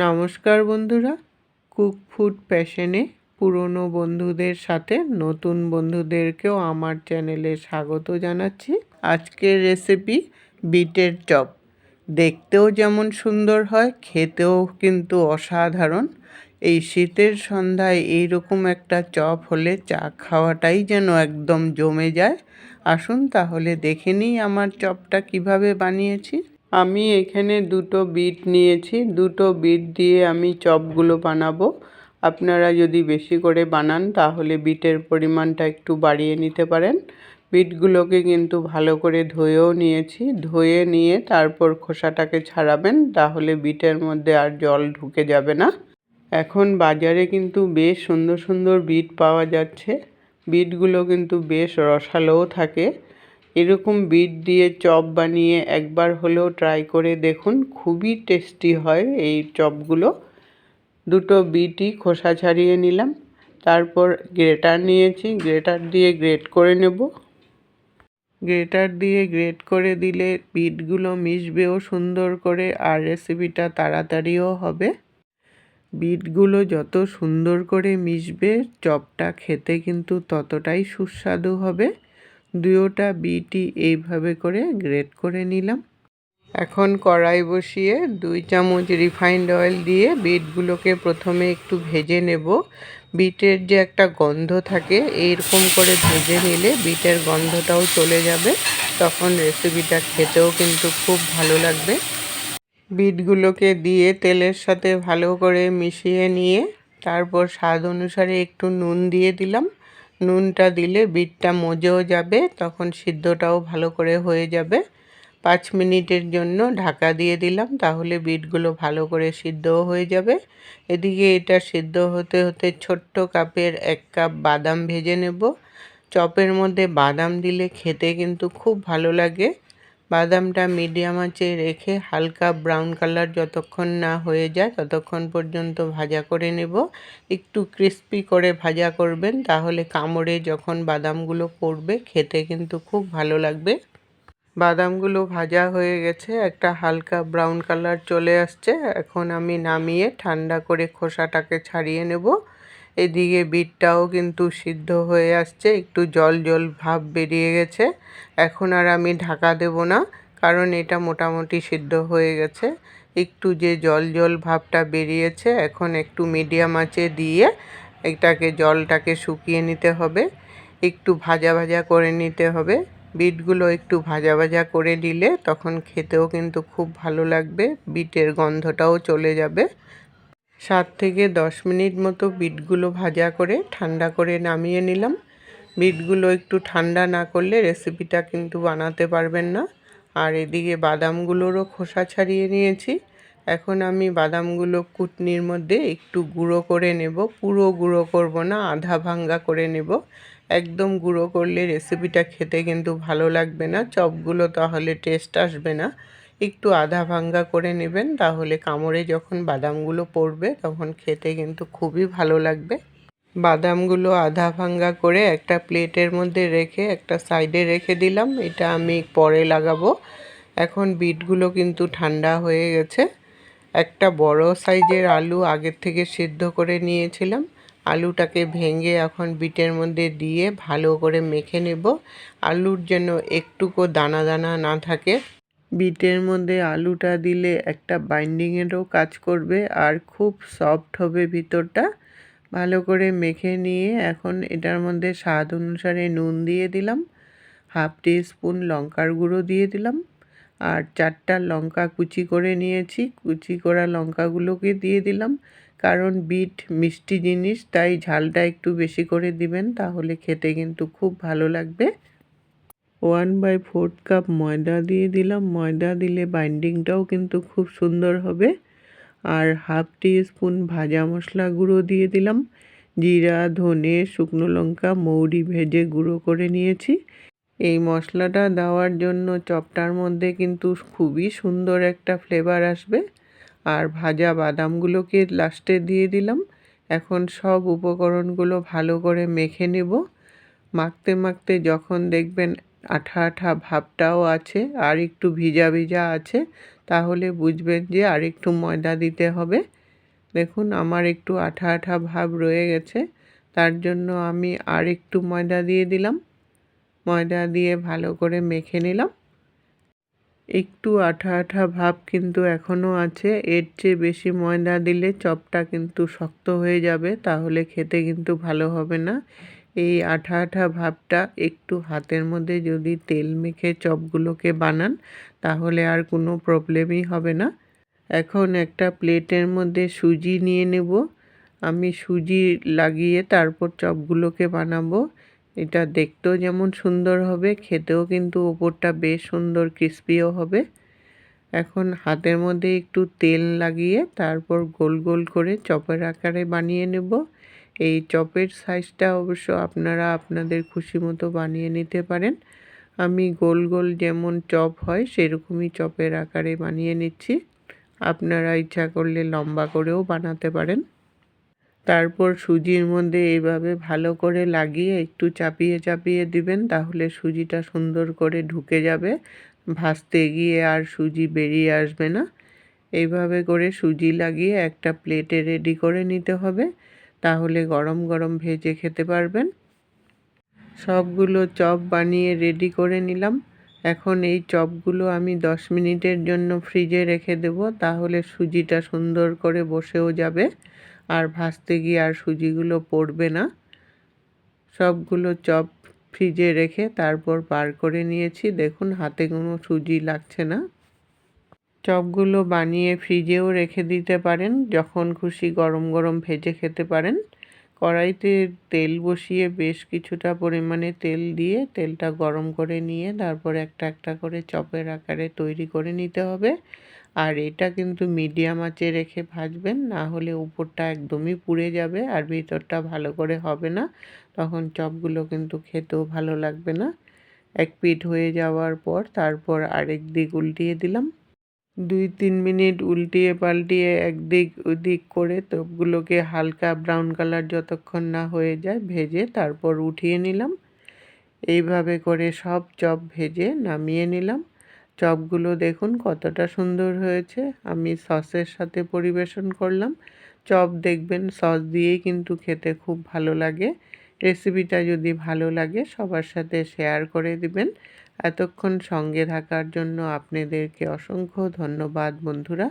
নমস্কার বন্ধুরা, cook food প্যাশনে পুরনো বন্ধুদের সাথে নতুন বন্ধুদেরকেও আমার চ্যানেলে স্বাগত জানাচ্ছি। আজকের রেসিপি বিটের চপ। দেখতেও যেমন সুন্দর হয়, খেতেও কিন্তু অসাধারণ। এই শীতের সন্ধ্যায় এইরকম একটা চপ হলে চা খাওয়াটাই যেন একদম জমে যায়। আসুন তাহলে দেখে নিই আমার চপটা কিভাবে বানিয়েছি। আমি এখানে দুটো বিট নিয়েছি। দুটো বিট দিয়ে আমি চপগুলো বানাবো। আপনারা যদি বেশি করে বানান তাহলে বিটের পরিমাণটা একটু বাড়িয়ে নিতে পারেন। বিটগুলোকে কিন্তু ভালো করে ধুয়েও নিয়েছি। ধুয়ে নিয়ে তারপর খোসাটাকে ছাড়াবেন, তাহলে বিটের মধ্যে আর জল ঢুকে যাবে না। এখন বাজারে কিন্তু বেশ সুন্দর সুন্দর বিট পাওয়া যাচ্ছে। বিটগুলো কিন্তু বেশ রসালোও থাকে। এরকম বিট দিয়ে চপ বানিয়ে একবার হলেও ট্রাই করে দেখুন, খুবই টেস্টি হয় এই চপগুলো। দুটো বিটই খোসা ছাড়িয়ে নিলাম। তারপর গ্রেটার নিয়েছি, গ্রেটার দিয়ে গ্রেট করে নেব। গ্রেটার দিয়ে গ্রেট করে দিলে বিটগুলো মিশবেও সুন্দর করে, আর রেসিপিটা তাড়াতাড়িও হবে। বিটগুলো যত সুন্দর করে মিশবে চপটা খেতে কিন্তু ততটাই সুস্বাদু হবে। দুটোটা বিটই এইভাবে করে গ্রেট করে নিলাম। এখন কড়াই বসিয়ে 2 চামচ রিফাইন্ড অয়েল দিয়ে বিটগুলোকে প্রথমে একটু ভেজে নেব। বিটের যে একটা গন্ধ থাকে, এইরকম করে ভেজে নিলে বিটের গন্ধটাও চলে যাবে, তখন রেসিপিটা খেতেও কিন্তু খুব ভালো লাগবে। বিটগুলোকে দিয়ে তেলের সাথে ভালো করে মিশিয়ে নিয়ে তারপর স্বাদ অনুসারে একটু নুন দিয়ে দিলাম। নুনটা দিলে বিটটা মজেও যাবে, তখন সিদ্ধটাও ভালো করে হয়ে যাবে। 5 মিনিটের জন্য ঢাকা দিয়ে দিলাম, তাহলে বিটগুলো ভালো করে সিদ্ধও হয়ে যাবে। এদিকে এটা সিদ্ধ হতে হতে ছোট্ট কাপের 1 কাপ বাদাম ভেজে নেব। চপের মধ্যে বাদাম দিলে খেতে কিন্তু খুব ভালো লাগে। বাদামটা মিডিয়াম আঁচে রেখে হালকা ব্রাউন কালার যতক্ষণ না হয়ে যায় ততক্ষণ পর্যন্ত ভাজা করে নেব। একটু ক্রিস্পি করে ভাজা করবেন, তাহলে কামড়ে যখন বাদামগুলো পড়বে খেতে কিন্তু খুব ভালো লাগবে। বাদামগুলো ভাজা হয়ে গেছে, একটা হালকা ব্রাউন কালার চলে আসছে। এখন আমি নামিয়ে ঠান্ডা করে খোসাটাকে ছাড়িয়ে নেব। এদিকে বিটটাও কিন্তু সিদ্ধ হয়ে আসছে, একটু জল জল ভাব বেরিয়ে গেছে। এখন আর আমি ঢাকা দেব না, কারণ এটা মোটামুটি সিদ্ধ হয়ে গেছে। একটু যে জল জল ভাবটা বেরিয়েছে, এখন একটু মিডিয়াম আঁচে দিয়ে এটাকে জলটাকে শুকিয়ে নিতে হবে। একটু ভাজা ভাজা করে নিতে হবে। বিটগুলো একটু ভাজা ভাজা করে দিলে তখন খেতেও কিন্তু খুব ভালো লাগবে, বিটের গন্ধটাও চলে যাবে। 7 থেকে 10 মিনিট মতো বিটগুলো ভাজা করে ঠান্ডা করে নামিয়ে নিলাম। বিটগুলো একটু ঠান্ডা না করলে রেসিপিটা কিন্তু বানাতে পারবেন না। আর এদিকে বাদামগুলোরও খোসা ছাড়িয়ে নিয়েছি। এখন আমি বাদামগুলো কুটনির মধ্যে একটু গুঁড়ো করে নেব। পুরো গুঁড়ো করব না, আধা ভাঙ্গা করে নেব। একদম গুঁড়ো করলে রেসিপিটা খেতে কিন্তু ভালো লাগবে না, চপগুলো তাহলে টেস্ট আসবে না। একটু আধা ভাঙ্গা করে নেবেন, তাহলে কামড়ে যখন বাদামগুলো পড়বে তখন খেতে কিন্তু খুবই ভালো লাগবে। বাদামগুলো আধা ভাঙ্গা করে একটা প্লেটের মধ্যে রেখে একটা সাইডে রেখে দিলাম, এটা আমি পরে লাগাবো। এখন বিটগুলো কিন্তু ঠান্ডা হয়ে গেছে। একটা বড় সাইজের আলু আগের থেকে সিদ্ধ করে নিয়েছিলাম। আলুটাকে ভেঙে এখন বিটের মধ্যে দিয়ে ভালো করে মেখে নেব। আলুর যেন একটুকু দানা দানা না থাকে। বিটের মধ্যে আলুটা দিলে একটা বাইন্ডিংয়েরও কাজ করবে, আর খুব সফট হবে ভিতরটা। ভালো করে মেখে নিয়ে এখন এটার মধ্যে স্বাদ অনুসারে নুন দিয়ে দিলাম। হাফ টিস্পুন লঙ্কার গুঁড়ো দিয়ে দিলাম। আর 4টা লঙ্কা কুচি করে নিয়েছি, কুচি করা লঙ্কাগুলোকে দিয়ে দিলাম। কারণ বিট মিষ্টি জিনিস, তাই ঝালটা একটু বেশি করে দিবেন, তাহলে খেতে কিন্তু খুব ভালো লাগবে। 1/4 কাপ ময়দা দিয়ে দিলাম। ময়দা দিলে বাইন্ডিংটাও কিন্তু খুব সুন্দর হবে। আর হাফ টিস্পুন ভাজা মশলা গুঁড়ো দিয়ে দিলাম। জিরা, ধনে, শুকনো লঙ্কা, মৌরি ভেজে গুঁড়ো করে নিয়েছি। এই মশলাটা দেওয়ার জন্য চপটার মধ্যে কিন্তু খুবই সুন্দর একটা ফ্লেভার আসবে। আর ভাজা বাদামগুলোকে লাস্টে দিয়ে দিলাম। এখন সব উপকরণগুলো ভালো করে মেখে নেব। মাখতে মাখতে যখন দেখবেন আঠা আঠা ভাবটাও আছে আর একটু ভিজা ভিজা আছে, তাহলে বুঝবেন যে আর একটু ময়দা দিতে হবে। দেখুন আমার একটু আঠা আঠা ভাব রয়ে গেছে, তার জন্য আমি আর একটু ময়দা দিয়ে দিলাম। ময়দা দিয়ে ভালো করে মেখে নিলাম। একটু আঠা আঠা ভাব কিন্তু এখনও আছে, এর চেয়ে বেশি ময়দা দিলে চপটা কিন্তু শক্ত হয়ে যাবে, তাহলে খেতে কিন্তু ভালো হবে না। এই আঠা আঠা ভাবটা একটু হাতের মধ্যে যদি তেল মেখে চপগুলোকে বানান, তাহলে আর কোনো প্রবলেমই হবে না। এখন একটা প্লেটের মধ্যে সুজি নিয়ে নেব। আমি সুজি লাগিয়ে তারপর চপগুলোকে বানাবো। এটা দেখতেও যেমন সুন্দর হবে, খেতেও কিন্তু ওপরটা বেশ সুন্দর ক্রিস্পিও হবে। এখন হাতের মধ্যে একটু তেল লাগিয়ে তারপর গোল গোল করে চপের আকারে বানিয়ে নেব। এই চপের সাইজটা অবশ্য আপনারা আপনাদের খুশি মতো বানিয়ে নিতে পারেন। আমি গোল গোল যেমন চপ হয় সেরকমই চপের আকারে বানিয়ে নিচ্ছি। আপনারা ইচ্ছা করলে লম্বা করেও বানাতে পারেন। তারপর সুজির মধ্যে এইভাবে ভালো করে লাগিয়ে একটু চাপিয়ে চাপিয়ে দিবেন, তাহলে সুজিটা সুন্দর করে ঢুকে যাবে। ভাজতে গিয়ে আর সুজি বেরিয়ে আসবে না। এইভাবে করে সুজি লাগিয়ে একটা প্লেটে রেডি করে নিতে হবে, তাহলে গরম গরম ভেজে খেতে পারবেন। সবগুলো চপ বানিয়ে রেডি করে নিলাম। এখন এই চপগুলো আমি 10 মিনিটের জন্য ফ্রিজে রেখে দেব, তাহলে সুজিটা সুন্দর করে বসেও যাবে আর ভাজতে গিয়ে আর সুজিগুলো পড়বে না। সবগুলো চপ ফ্রিজে রেখে তারপর বার করে নিয়েছি। দেখুন হাতে কোনো সুজি লাগছে না। চপগুলো বানিয়ে ফ্রিজেও রেখে দিতে পারেন, যখন খুশি গরম গরম ভেজে খেতে পারেন। কড়াইতে তেল বসিয়ে বেশ কিছুটা পরিমাণে তেল দিয়ে তেলটা গরম করে নিয়ে তারপর একটা একটা করে চপের আকারে তৈরি করে নিতে হবে। আর এটা কিন্তু মিডিয়াম আঁচে রেখে ভাজবেন, না হলে উপরটা একদমই পুড়ে যাবে আর ভিতরটা ভালো করে হবে না, তখন চপগুলো কিন্তু খেতেও ভালো লাগবে না। এক পিঠ হয়ে যাওয়ার পর তারপর আরেক দিক উল্টিয়ে দিলাম। 2-3 মিনিট উল্টিয়ে পাল্টিয়ে একদিক ওদিক করে চপগুলোকে হালকা ব্রাউন কালার যতক্ষণ না হয়ে যায় ভেজে তারপর উঠিয়ে নিলাম। এইভাবে করে সব চপ ভেজে নামিয়ে নিলাম। চপগুলো দেখুন কতটা সুন্দর হয়েছে। আমি সসের সাথে পরিবেশন করলাম। চপ দেখবেন সস দিয়েই কিন্তু খেতে খুব ভালো লাগে। রেসিপিটা যদি ভালো লাগে সবার সাথে শেয়ার করে দিবেন। এতক্ষণ সঙ্গে থাকার জন্য আপনাদেরকে অসংখ্য ধন্যবাদ বন্ধুরা।